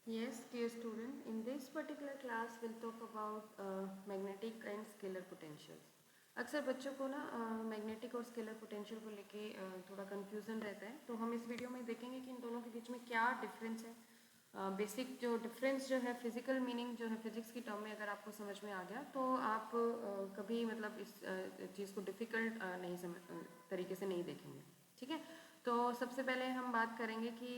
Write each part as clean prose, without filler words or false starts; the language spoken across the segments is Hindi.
Yes, dear student, in this particular class we'll talk about magnetic and scalar potentials. अक्सर बच्चों को ना मैग्नेटिक और स्केलर पोटेंशियल को लेके थोड़ा कन्फ्यूज़न रहता है, तो हम इस वीडियो में देखेंगे कि इन दोनों के बीच में क्या डिफरेंस है। बेसिक जो डिफरेंस जो है फिजिकल मीनिंग जो है फिजिक्स की टर्म में अगर आपको समझ में आ गया तो आप कभी मतलब इस चीज़ को डिफ़िकल्ट नहीं समझ तरीके से नहीं देखेंगे। ठीक है, तो सबसे पहले हम बात करेंगे कि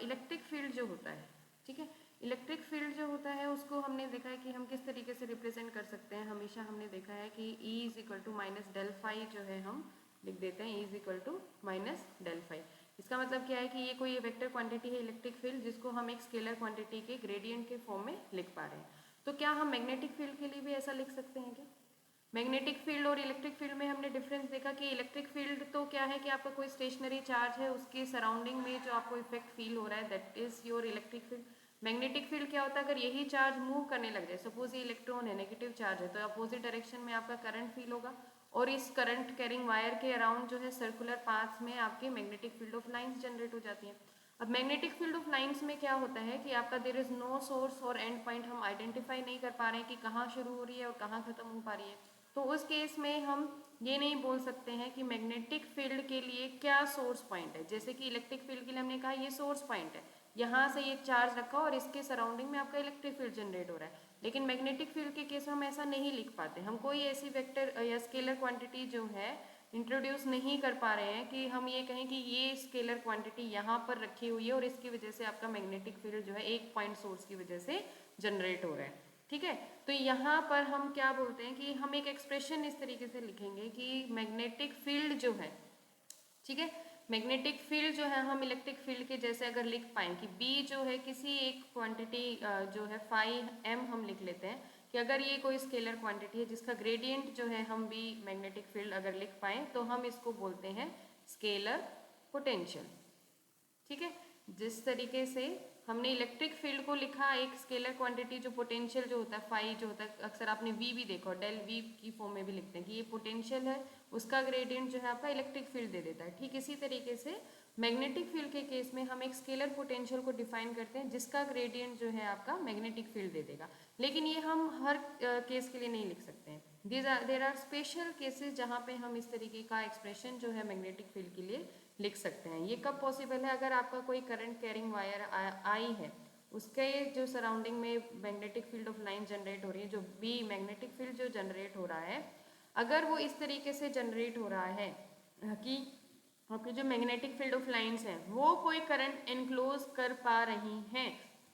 इलेक्ट्रिक फील्ड जो होता है, ठीक है, इलेक्ट्रिक फील्ड जो होता है उसको हमने देखा है कि हम किस तरीके से रिप्रेजेंट कर सकते हैं। हमेशा हमने देखा है कि E is equal to minus del phi जो है हम लिख देते हैं E is equal to minus del phi. इसका मतलब क्या है कि ये कोई वेक्टर क्वांटिटी है इलेक्ट्रिक फील्ड जिसको हम एक स्केलर क्वांटिटी के ग्रेडियंट के फॉर्म में लिख पा रहे हैं। तो क्या हम मैग्नेटिक फील्ड के लिए भी ऐसा लिख सकते हैं क्या? मैग्नेटिक फील्ड और इलेक्ट्रिक फील्ड में हमने डिफरेंस देखा कि इलेक्ट्रिक फील्ड तो क्या है कि आपका कोई स्टेशनरी चार्ज है, उसके सराउंडिंग में जो आपको इफेक्ट फील हो रहा है that is your electric field. Magnetic field क्या होता है, अगर यही चार्ज मूव करने लग जाए, सपोज ये इलेक्ट्रॉन है, नेगेटिव चार्ज है, तो अपोजिट डायरेक्शन में आपका करंट फील होगा और इस करंट कैरिंग वायर के अराउंड जो है सर्कुलर पाथ्स में आपके magnetic field of lines generate हो जाती हैं। अब मैग्नेटिक फील्ड ऑफ लाइंस में क्या होता है कि आपका देयर इज नो सोर्स और एंड पॉइंट, हम आइडेंटिफाई नहीं कर पा रहे हैं कि कहाँ शुरू हो रही है और कहाँ खत्म हो पा रही है। तो उस केस में हम ये नहीं बोल सकते हैं कि मैग्नेटिक फील्ड के लिए क्या सोर्स पॉइंट है। जैसे कि इलेक्ट्रिक फील्ड के लिए हमने कहा ये सोर्स पॉइंट है, यहाँ से ये चार्ज रखा और इसके सराउंडिंग में आपका इलेक्ट्रिक फील्ड जनरेट हो रहा है। लेकिन मैग्नेटिक फील्ड के केस में हम ऐसा नहीं लिख पाते, हम कोई ऐसी वेक्टर या स्केलर क्वांटिटी जो है इंट्रोड्यूस नहीं कर पा रहे हैं कि हम ये कहें कि ये स्केलर क्वांटिटी यहाँ पर रखी हुई है और इसकी वजह से आपका मैग्नेटिक फील्ड जो है एक पॉइंट सोर्स की वजह से जनरेट हो रहा है। ठीक है, तो यहाँ पर हम क्या बोलते हैं कि हम एक एक्सप्रेशन इस तरीके से लिखेंगे कि मैग्नेटिक फील्ड जो है, ठीक है, मैग्नेटिक फील्ड जो है हम इलेक्ट्रिक फील्ड के जैसे अगर लिख पाए कि B जो है किसी एक क्वांटिटी जो है फाई m हम लिख लेते हैं कि अगर ये कोई स्केलर क्वांटिटी है जिसका ग्रेडियंट जो है हम B मैग्नेटिक फील्ड अगर लिख पाए तो हम इसको बोलते हैं स्केलर पोटेंशियल। ठीक है, जिस तरीके से हमने इलेक्ट्रिक फील्ड को लिखा एक स्केलर क्वांटिटी जो पोटेंशियल जो होता है फाई जो होता है, अक्सर आपने वी भी देखा डेल वी की फॉर्म में भी लिखते हैं कि ये पोटेंशियल है, उसका ग्रेडियंट जो है आपका इलेक्ट्रिक फील्ड दे देता है। ठीक इसी तरीके से मैग्नेटिक फील्ड के केस में हम एक स्केलर पोटेंशियल को डिफाइन करते हैं जिसका ग्रेडियंट जो है आपका मैग्नेटिक फील्ड दे देगा। लेकिन ये हम हर केस के लिए नहीं लिख सकते हैं, देर आर स्पेशल केसेस जहाँ पे हम इस तरीके का एक्सप्रेशन जो है मैग्नेटिक फील्ड के लिए लिख सकते हैं। ये कब पॉसिबल है, अगर आपका कोई करंट कैरिंग वायर आई है, उसके जो सराउंडिंग में magnetic field of line generate हो रही है, जो बी मैग्नेटिक फील्ड जो जनरेट हो रहा है, अगर वो इस तरीके से जनरेट हो रहा है कि आपके जो मैग्नेटिक फील्ड ऑफ लाइंस हैं वो कोई करंट एनक्लोज कर पा रही हैं,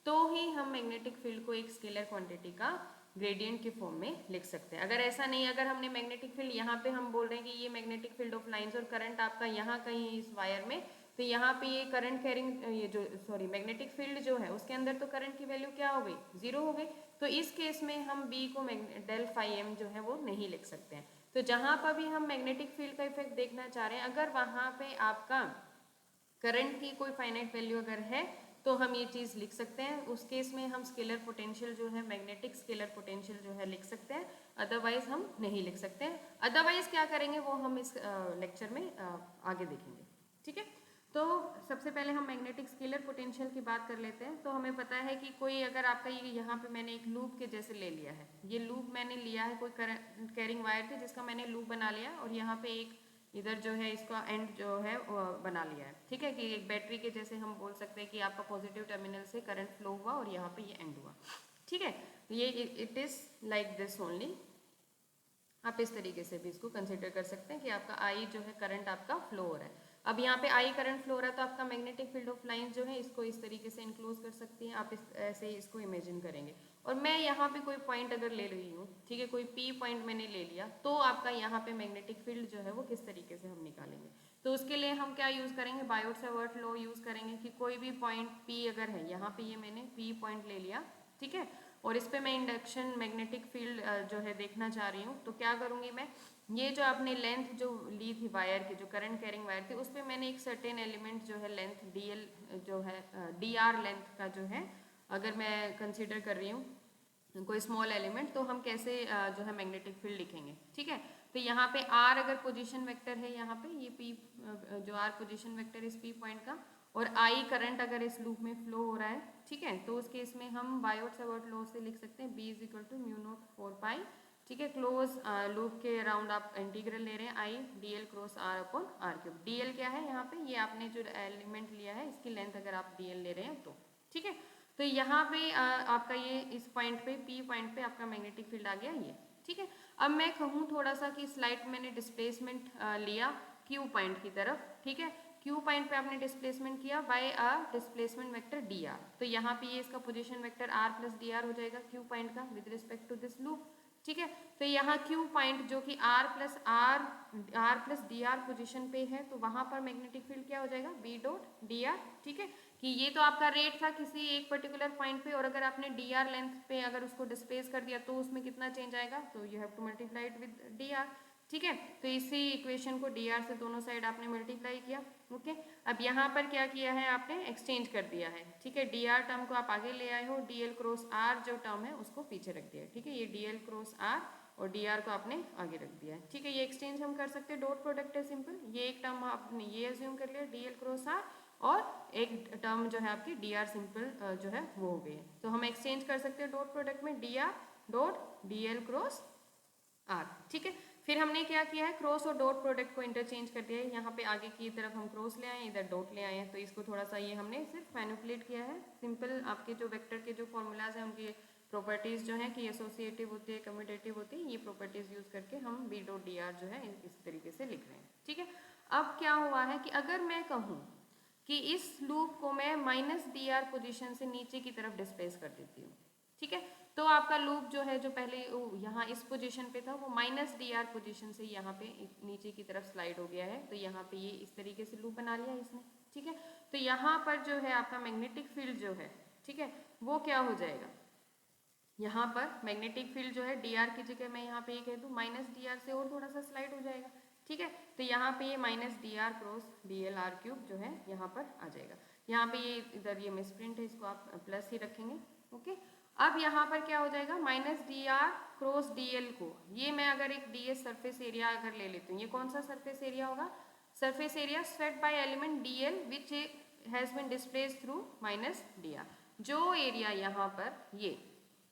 तो ही हम मैग्नेटिक फील्ड को एक स्केलर क्वांटिटी का ग्रेडियंट के फॉर्म में लिख सकते हैं। अगर ऐसा नहीं, अगर हमने मैग्नेटिक फील्ड यहाँ पे हम बोल रहे हैं कि ये मैग्नेटिक फील्ड ऑफ लाइंस और करंट आपका यहाँ कहीं इस वायर में, तो यहाँ पे ये करंट कैरिंग ये जो सॉरी मैग्नेटिक फील्ड जो है उसके अंदर तो करंट की वैल्यू क्या हो गई, जीरो हो गई। तो इस केस में हम बी को डेल फाई एम जो है वो नहीं लिख सकते हैं। तो जहाँ पर भी हम मैग्नेटिक फील्ड का इफेक्ट देखना चाह रहे हैं, अगर वहाँ पे आपका करंट की कोई फाइनाइट वैल्यू अगर है तो हम ये चीज़ लिख सकते हैं। उस केस में हम स्केलर पोटेंशियल जो है मैग्नेटिक स्केलर पोटेंशियल जो है लिख सकते हैं, अदरवाइज हम नहीं लिख सकते हैं। अदरवाइज क्या करेंगे वो हम इस लेक्चर में आगे देखेंगे। ठीक है, तो सबसे पहले हम मैग्नेटिक स्केलर पोटेंशियल की बात कर लेते हैं। तो हमें पता है कि कोई अगर आपका ये यहाँ पे मैंने एक लूप के जैसे ले लिया है, ये लूप मैंने लिया है कोई कैरिंग वायर थे जिसका मैंने लूप बना लिया और यहाँ पे एक इधर जो है इसका एंड जो है बना लिया है। ठीक है, कि एक बैटरी के जैसे हम बोल सकते हैं कि आपका पॉजिटिव टर्मिनल से करंट फ्लो हुआ और यहाँ पे ये एंड हुआ। ठीक है, ये it is like this only, आप इस तरीके से भी इसको कंसिडर कर सकते हैं कि आपका आई जो है करंट आपका फ्लो हो रहा है। अब यहाँ पे आई करंट फ्लो हो रहा है तो आपका मैग्नेटिक फील्ड ऑफ लाइन जो है इसको इस तरीके से इंक्लोज कर सकती हैं आप, इस ऐसे ही इसको इमेजिन करेंगे। और मैं यहाँ पे कोई पॉइंट अगर ले रही हूँ, ठीक है, कोई पी पॉइंट मैंने ले लिया, तो आपका यहाँ पे मैग्नेटिक फील्ड जो है वो किस तरीके से हम निकालेंगे। तो उसके लिए हम क्या यूज़ करेंगे, बायोट सावर्ट लॉ यूज़ करेंगे कि कोई भी पॉइंट पी अगर है, यहाँ पे ये मैंने पी पॉइंट ले लिया, ठीक है, और इस पे मैं इंडक्शन मैग्नेटिक फील्ड जो है देखना चाह रही हूँ, तो क्या करूँगी मैं, ये जो आपने लेंथ जो ली थी वायर की, जो करंट कैरिंग वायर थी, उस पर मैंने एक सर्टेन एलिमेंट जो है लेंथ डी एल जो है डी आर लेंथ का जो है अगर मैं कंसिडर कर रही हूँ कोई स्मॉल एलिमेंट, तो हम कैसे जो है मैग्नेटिक फील्ड लिखेंगे। ठीक है, तो यहाँ पे आर अगर पोजीशन वेक्टर है, यहाँ पे ये पी जो आर पोजीशन वेक्टर इस पी पॉइंट का, और आई करंट अगर इस लूप में फ्लो हो रहा है, ठीक है, तो उस केस में हम बायोट-सावर्ट लॉ से लिख सकते हैं B is equal to mu naught 4 pi, ठीक है, क्लोज लूप के अराउंड आप इंटीग्रल ले रहे हैं I D L cross R upon R cube. D L क्या है यहाँ पे, ये आपने जो एलिमेंट लिया है इसकी लेंथ अगर आप डी एल ले रहे हैं तो, ठीक है। तो यहाँ पे आपका ये इस पॉइंट पे पी पॉइंट पे आपका मैग्नेटिक फील्ड आ गया ये, ठीक है। अब मैं कहूँ थोड़ा सा कि स्लाइड मैंने डिस्प्लेसमेंट लिया क्यू पॉइंट की तरफ, ठीक है, क्यू पॉइंट पे आपने डिस्प्लेसमेंट किया by a displacement vector D R, तो यहाँ पे ये इसका position vector R plus D R हो जाएगा क्यू पॉइंट का with respect to this loop, ठीक है। तो यहाँ क्यू पॉइंट जो कि R plus D R position पे है, तो वहां पर मैग्नेटिक फील्ड क्या हो जाएगा बी डॉट डी आर, ठीक है, कि ये तो आपका रेट था किसी एक पर्टिकुलर पॉइंट पे, और अगर आपने डी आर लेंथ पे अगर उसको डिस्प्लेस कर दिया तो उसमें कितना चेंज आएगा, तो you have to multiply it with D R, ठीक है। तो इसी इक्वेशन को डी आर से दोनों साइड आपने मल्टीप्लाई किया, ओके। अब यहाँ पर क्या किया है आपने, एक्सचेंज कर दिया है, ठीक है, डी आर टर्म को आप आगे ले आए हो, डी एल क्रॉस आर जो टर्म है उसको पीछे रख दिया है, ठीक है, ये डी एल क्रॉस आर और डी आर को आपने आगे रख दिया है, ठीक है। ये एक्सचेंज हम कर सकते हैं, डॉट प्रोडक्ट है सिंपल, ये एक टर्म आपने ये एज्यूम कर लिया डी एल क्रॉस आर, और एक टर्म जो है आपकी डी आर सिंपल जो है वो हो गई है, तो हम एक्सचेंज कर सकते हैं डॉट प्रोडक्ट में D R dot D L cross R, ठीक है। फिर हमने क्या किया है, क्रॉस और डॉट प्रोडक्ट को इंटरचेंज कर दिया है, यहाँ पे आगे की तरफ हम क्रॉस ले आए हैं, इधर डॉट ले आए हैं, तो इसको थोड़ा सा ये हमने सिर्फ मैनिपुलेट किया है, सिंपल आपके जो वेक्टर के जो फॉर्मूलाज हैं उनकी प्रॉपर्टीज जो है कि एसोसिएटिव होती है कम्यूटेटिव होती है, ये प्रॉपर्टीज यूज करके हम बी डॉट डी आर जो है इस तरीके से लिख रहे हैं, ठीक है। अब क्या हुआ है कि अगर मैं कहूँ कि इस लूप को मैं माइनस डी आर पोजिशन से नीचे की तरफ डिस्प्लेस कर देती हूँ, ठीक है, तो आपका लूप जो है जो पहले यहाँ इस पोजीशन पे था वो माइनस डी आर पोजिशन से यहाँ पे नीचे की तरफ स्लाइड हो गया है, तो यहाँ पे ये इस तरीके से लूप बना लिया इसने, ठीक है। तो यहाँ पर जो है आपका मैग्नेटिक फील्ड जो है, ठीक है, वो क्या हो जाएगा, यहाँ पर मैग्नेटिक फील्ड जो है डी आर की जगह मैं यहाँ पे ये कह दूँ माइनस डी आर से और थोड़ा सा स्लाइड हो जाएगा, ठीक है। तो यहाँ पे ये minus D R cross D L R cube जो है यहाँ पर आ जाएगा, यहाँ पे ये इधर ये मिसप्रिंट है, इसको आप प्लस ही रखेंगे, ओके। अब यहाँ पर क्या हो जाएगा, minus D R cross D L को ये मैं अगर एक डी एस सरफेस एरिया अगर ले लेती हूँ, ये कौन सा सरफेस एरिया होगा, surface area swept by element D L which has been displaced through minus D R, जो एरिया यहाँ पर ये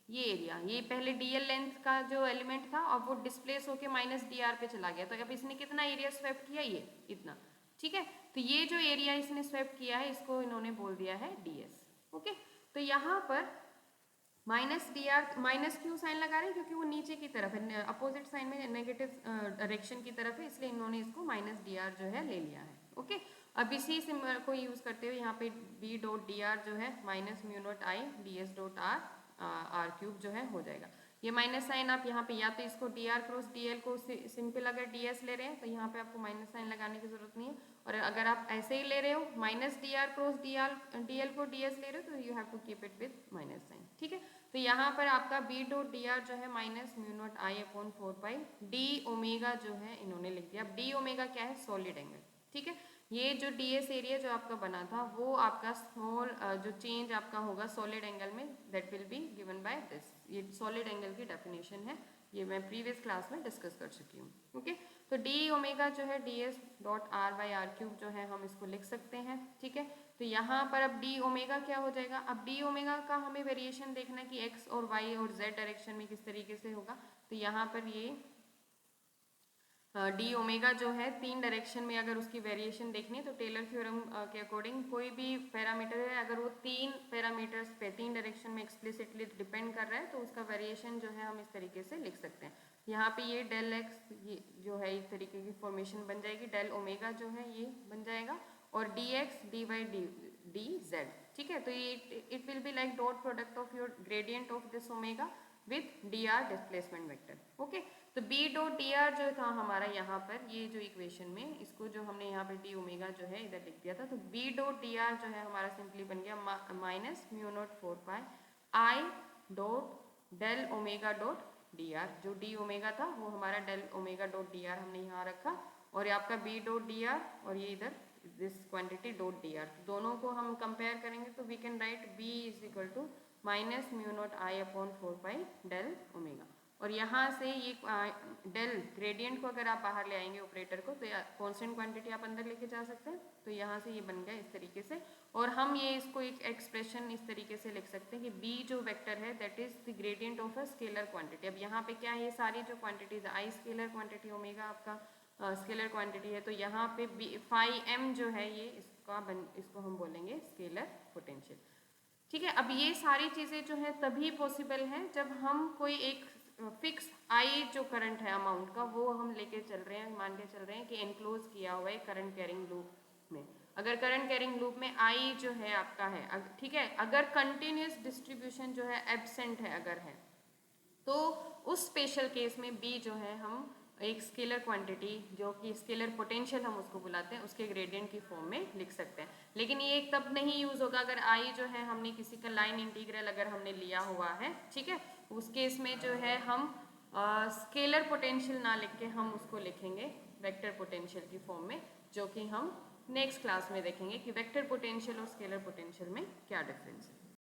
एरिया ये पहले डीएल लेंथ का जो एलिमेंट था और वो डिस्प्लेस होके माइनस डी आर पे चला गया, तो अब इसने कितना एरिया स्वेप्ट किया, ये इतना, ठीक है। तो ये जो एरिया इसने स्वेप्ट किया है इसको इन्होंने बोल दिया है डीएस, ओके। तो यहाँ पर माइनस डी आर माइनस क्यों साइन लगा रहे हैं, क्योंकि वो नीचे की तरफ है, अपोजिट साइन में नेगेटिव डायरेक्शन की तरफ है, इसलिए इन्होंने इसको माइनस डी आर जो है ले लिया है, ओके। अब इसी सिंबल को यूज करते हुए यहाँ पे बी डॉट डी आर जो है minus mu naught I D S dot R R cube जो है हो जाएगा। ये माइनस साइन आप यहाँ पे या तो इसको D R cross D L को सिंपल अगर डी एस ले रहे हैं तो यहाँ पे आपको माइनस साइन लगाने की जरूरत नहीं है, और अगर आप ऐसे ही ले रहे हो minus D R cross D L को डी एस ले रहे हो तो you have to keep it with minus sign, ठीक है। तो यहाँ पर आपका बी डॉट डी आर जो है minus mu naught I upon 4 pi D omega जो है इन्होंने लिख दिया। अब डी ओमेगा क्या है, सॉलिड एंगल, ठीक है। ये जो डी एस एरिया जो आपका बना था वो आपका स्मॉल जो चेंज आपका होगा सॉलिड एंगल में that will be given by this, ये सॉलिड एंगल की डेफिनेशन है, ये मैं प्रीवियस क्लास में डिस्कस कर चुकी हूँ, ओके। तो डी ओमेगा जो है D S dot R by R cube जो है हम इसको लिख सकते हैं, ठीक है। तो यहाँ पर अब डी ओमेगा क्या हो जाएगा, अब डी ओमेगा का हमें वेरिएशन देखना है कि एक्स और वाई और जेड डायरेक्शन में किस तरीके से होगा। तो यहाँ पर ये डी ओमेगा जो है तीन डायरेक्शन में अगर उसकी वेरिएशन देखनी है तो टेलर थ्योरम के अकॉर्डिंग कोई भी पैरामीटर है अगर वो तीन पैरामीटर्स पे तीन डायरेक्शन में एक्सप्लिसिटली डिपेंड कर रहा है तो उसका वेरिएशन जो है हम इस तरीके से लिख सकते हैं। यहाँ पे ये डेल एक्स ये जो है इस तरीके की फॉर्मेशन बन जाएगी, डेल ओमेगा जो है ये बन जाएगा, और D X D Y D Z, ठीक है। तो ये it will be like dot product of your gradient of this omega with D R displacement vector, okay. तो बी डॉट डी आर जो था हमारा यहाँ पर ये जो इक्वेशन में इसको जो हमने यहाँ पे डी ओमेगा जो है इधर लिख दिया था, तो बी डॉट डी आर जो है हमारा सिंपली बन गया minus mu naught 4 pi I dot del omega dot D R, जो डी ओमेगा था वो हमारा del omega dot D R हमने यहाँ रखा, और ये आपका बी डॉट डी आर और ये इधर this quantity dot D R, दोनों को हम कंपेयर करेंगे तो we can write B is equal to minus mu naught I upon 4 pi del omega. और यहाँ से ये डेल ग्रेडियंट को अगर आप बाहर ले आएंगे ऑपरेटर को तो कांस्टेंट क्वांटिटी आप अंदर लेके जा सकते हैं, तो यहाँ से ये बन गया इस तरीके से। और हम ये इसको एक एक्सप्रेशन इस तरीके से लिख सकते हैं कि बी जो वेक्टर है that is the gradient of a scalar quantity. अब यहाँ पे क्या है, ये सारी जो क्वांटिटीज आई स्केलर क्वांटिटी, ओमेगा आपका स्केलर क्वांटिटी है, तो यहाँ पे बी फाई एम जो है ये इसको हम बोलेंगे स्केलर पोटेंशियल। ठीक है, अब ये सारी चीज़ें जो है तभी पॉसिबल हैं जब हम कोई एक फिक्स आई जो करंट है अमाउंट का वो हम लेके चल रहे हैं, मान के चल रहे हैं कि एनक्लोज किया हुआ है करंट कैरिंग लूप में। अगर करंट कैरिंग लूप में आई जो है आपका है, ठीक है, अगर कंटिन्यूस डिस्ट्रीब्यूशन जो है एब्सेंट है अगर है, तो उस स्पेशल केस में बी जो है हम एक स्केलर क्वांटिटी जो कि स्केलर पोटेंशियल हम उसको बुलाते हैं उसके ग्रेडियंट की फॉर्म में लिख सकते हैं। लेकिन ये तब नहीं यूज होगा अगर आई जो है हमने किसी का लाइन इंटीग्रल अगर हमने लिया हुआ है, ठीक है, उस केस में जो है हम स्केलर पोटेंशियल ना लिख के हम उसको लिखेंगे वेक्टर पोटेंशियल की फॉर्म में, जो कि हम नेक्स्ट क्लास में देखेंगे कि वेक्टर पोटेंशियल और स्केलर पोटेंशियल में क्या डिफरेंस है।